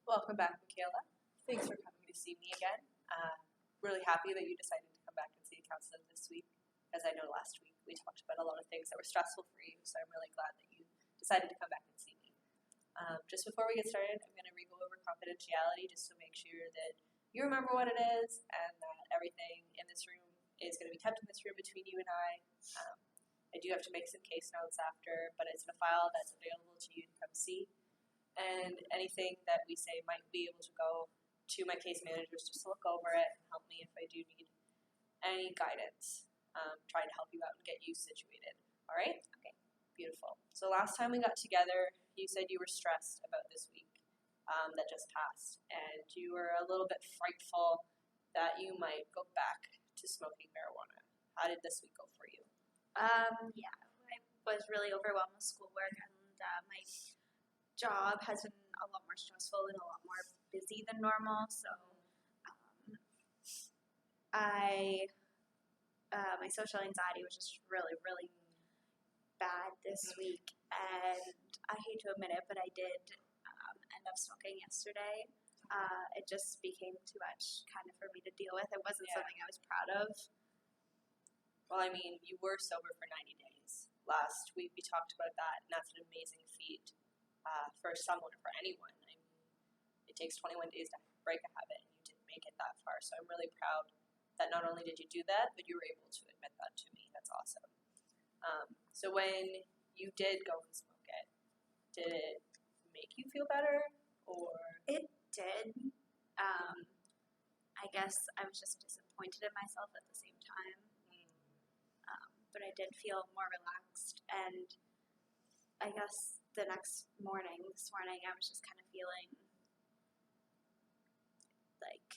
Welcome back, Michaela. Thanks for coming to see me again. Really happy that you decided to come back and see a counselor this week, as I know last week we talked about a lot of things that were stressful for you, so I'm really glad that you decided to come back and see me. Just before we get started, I'm going to re-go over confidentiality just to make sure that you remember what it is and that everything in this room is going to be kept in this room between you and I. I do have to make some case notes after, but it's in a file that's available to you to come see. And anything that we say might be able to go to my case managers just to look over it and help me if I do need any guidance, trying to help you out and get you situated. All right? Okay, beautiful. So last time we got together, you said you were stressed about this week that just passed, and you were a little bit frightful that you might go back to smoking marijuana. How did this week go for you? Yeah, I was really overwhelmed with schoolwork, and my job has been a lot more stressful and a lot more busy than normal. So, my social anxiety was just really, really bad this week, and I hate to admit it, but I did end up smoking yesterday. It just became too much kind of for me to deal with. It wasn't something I was proud of. Well, I mean, you were sober for 90 days. Last week we talked about that, and that's an amazing feat for someone, for anyone. I mean, it takes 21 days to break a habit, and you didn't make it that far. So I'm really proud that not only did you do that, but you were able to admit that to me. That's awesome. So when you did go and smoke it, did it make you feel better, or? It did. I guess I was just disappointed in myself at the same time. But I did feel more relaxed, and I guess this morning, I was just kind of feeling like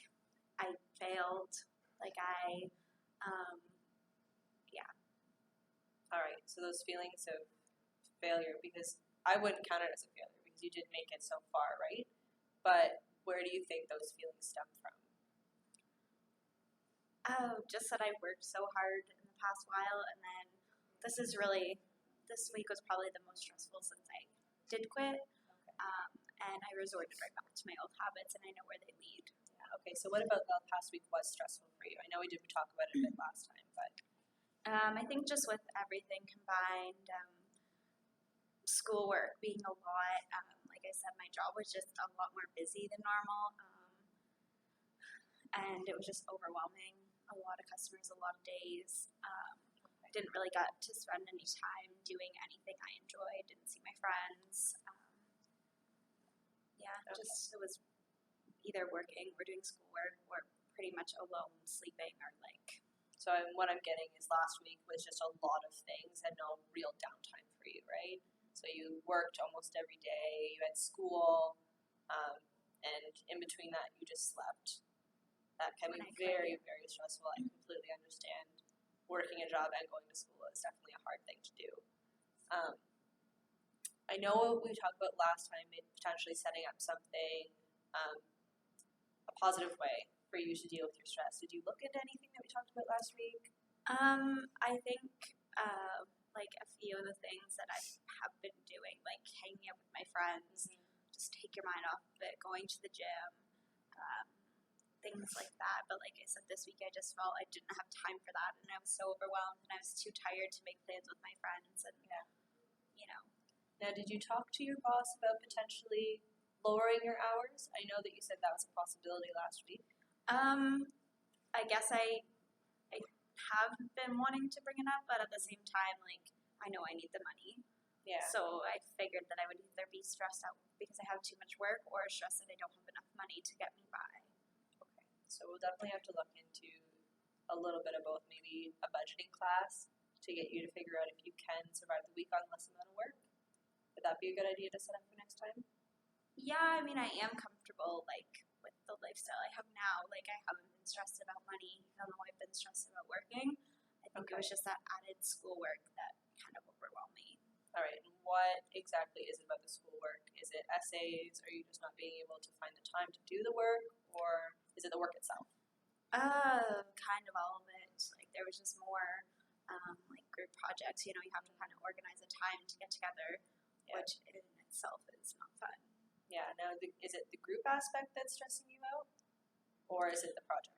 I failed, All right, so those feelings of failure, because I wouldn't count it as a failure because you did make it so far, right? But where do you think those feelings stem from? just that I worked so hard in the past while, and then this week was probably the most stressful since I did quit, and I resorted right back to my old habits, and I know where they lead. Yeah, okay, so what about the past week was stressful for you? I know we did talk about it a bit last time, but... I think just with everything combined, schoolwork being a lot, like I said, my job was just a lot more busy than normal, and it was just overwhelming. A lot of customers, a lot of days. Didn't really get to spend any time doing anything I enjoyed. Didn't see my friends. It was either working or doing schoolwork or pretty much alone, sleeping, or like. So what I'm getting is last week was just a lot of things and no real downtime for you, right? So you worked almost every day, you had school, and in between that you just slept. That can be very, very stressful. I completely understand. Working a job and going to school is definitely a hard thing to do. I know we talked about last time, potentially setting up something, a positive way for you to deal with your stress. Did you look into anything that we talked about last week? I think like a few of the things that I have been doing, like hanging out with my friends, just take your mind off of it, going to the gym, things like that. But like I said, this week I just felt I didn't have time for that, and I was so overwhelmed, and I was too tired to make plans with my friends, and Now, did you talk to your boss about potentially lowering your hours? I know that you said that was a possibility last week. I guess I have been wanting to bring it up, but at the same time, like, I know I need the money. Yeah. So I figured that I would either be stressed out because I have too much work, or stressed that I don't have enough money to get me by. Okay. So we'll definitely have to look into a little bit of both, maybe a budgeting class to get you to figure out if you can survive the week on less amount of work. Would that be a good idea to set up for next time? Yeah, I mean, I am comfortable, like, with the lifestyle I have now. Like, I haven't been stressed about money, even though I've been stressed about working. I think it was just that added schoolwork that kind of overwhelmed me. All right, and what exactly is it about the schoolwork? Is it essays? Are you just not being able to find the time to do the work, or is it the work itself? Kind of all of it. Like, there was just more, like, group projects. You have to kind of organize a time to get together, which in itself is not fun. Yeah, Yeah. Now, is it the group aspect that's stressing you out, or is it the project?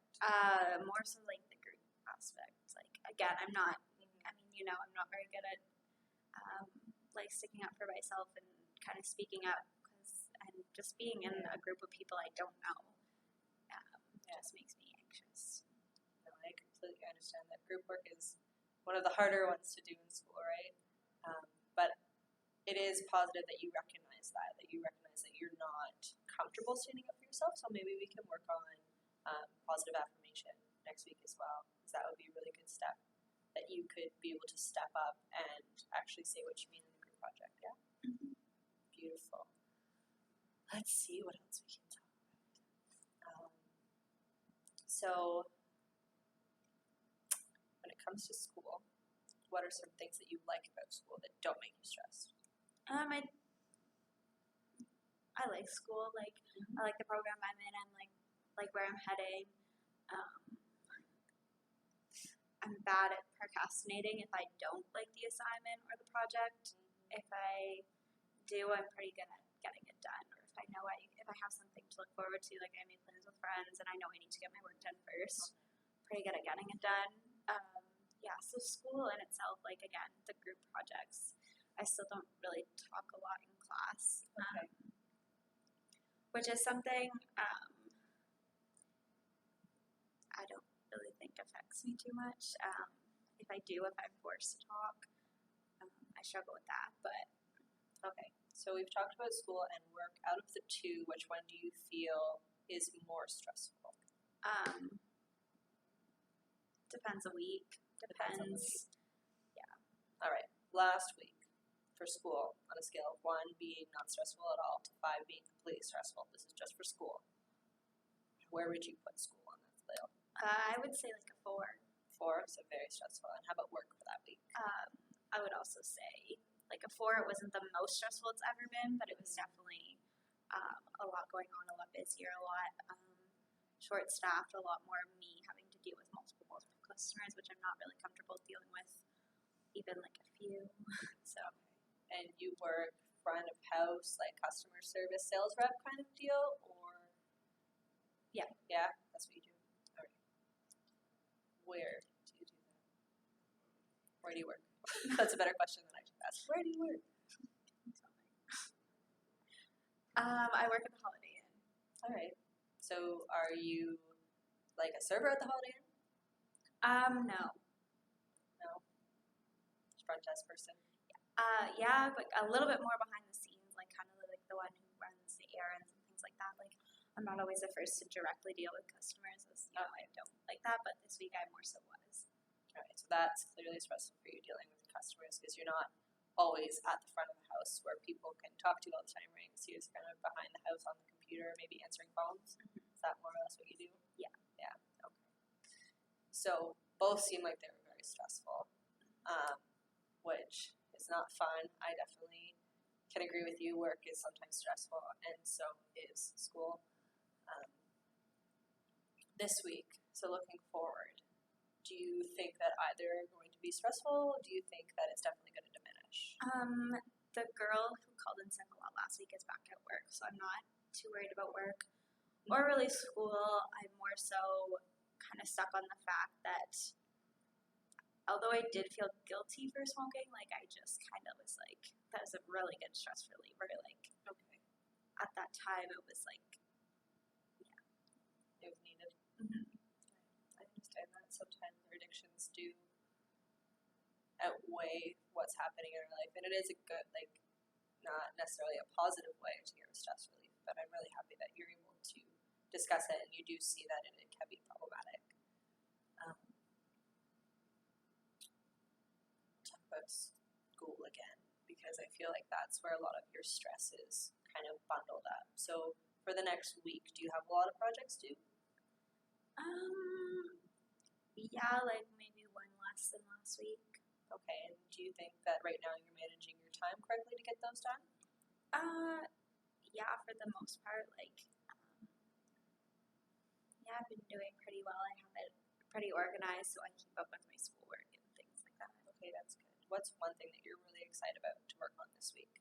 More so like the group aspect. Like again, I'm not. I mean, I'm not very good at like sticking up for myself and kind of speaking up and just being in a group of people I don't know just makes me anxious. No, I completely understand that. Group work is one of the harder ones to do in school, right? But it is positive that you recognize that you're not comfortable standing up for yourself. So maybe we can work on positive affirmation next week as well, because that would be a really good step. That you could be able to step up and actually say what you mean in the group project. Yeah. Mm-hmm. Beautiful. Let's see what else we can talk about. So, when it comes to school, what are some things that you like about school that don't make you stressed? I like school. Like I like the program I'm in. And like where I'm heading. I'm bad at procrastinating if I don't like the assignment or the project. If I do, I'm pretty good at getting it done. Or if I know if I have something to look forward to, like I made plans with friends and I know I need to get my work done first, pretty good at getting it done. So school in itself, like again, the group projects, I still don't really talk a lot in class, which is something I don't really think affects me too much. If I'm forced to talk, I struggle with that. But okay, so we've talked about school and work. Out of the two, which one do you feel is more stressful? Depends a week. Depends on the week. Yeah. All right. Last week for school, on a scale of 1 being not stressful at all to 5 being completely stressful. This is just for school. Where would you put school on that scale? I would say like a 4. 4, so very stressful. And how about work for that week? I would also say like a 4. It wasn't the most stressful it's ever been, but it was definitely a lot going on, a lot busier, a lot short-staffed, a lot more of me having to deal with multiple customers, which I'm not really comfortable dealing with, even like a few. So. And you work front of house, like customer service, sales rep kind of deal, or? Yeah. Yeah, that's what you do. All right. Where do you do that? Where do you work? That's a better question than I should ask. Where do you work? I work at the Holiday Inn. All right. So are you like a server at the Holiday Inn? No. No. Front desk person. Yeah, but a little bit more behind the scenes, like kind of like the one who runs the errands and things like that. Like I'm not always the first to directly deal with customers, as I don't like that. But this week I more so was. All right. So that's clearly stressful for you dealing with customers because you're not always at the front of the house where people can talk to you all the time, right? So you're just kind of behind the house on the computer, maybe answering phones. Mm-hmm. Is that more or less what you do? Yeah. Yeah. Okay. So both seem like they were very stressful, which is not fun. I definitely can agree with you. Work is sometimes stressful, and so is school. This week, so looking forward, do you think that either are going to be stressful? Do you think that it's definitely going to diminish? The girl who called in sick a lot last week is back at work, so I'm not too worried about work or really school. I'm more so kind of stuck on the fact that although I did feel guilty for smoking, like I just kind of was like, that was a really good stress reliever. Like, Okay. At that time, it was like, yeah. It was needed. Mm-hmm. I understand that. Sometimes our addictions do outweigh what's happening in our life, and it is a good, like, not necessarily a positive way to get stress relief, but I'm really happy that you're able to discuss it and you do see that it can be problematic. Talk about school again, because I feel like that's where a lot of your stress is kind of bundled up. So for the next week, do you have a lot of projects due? Yeah, like maybe one less than last week. Okay, and do you think that right now you're managing your time correctly to get those done? Yeah, for the most part, like, yeah, I've been doing pretty well. I have it pretty organized, so I keep up with my schoolwork and things like that. Okay, that's good. What's one thing that you're really excited about to work on this week?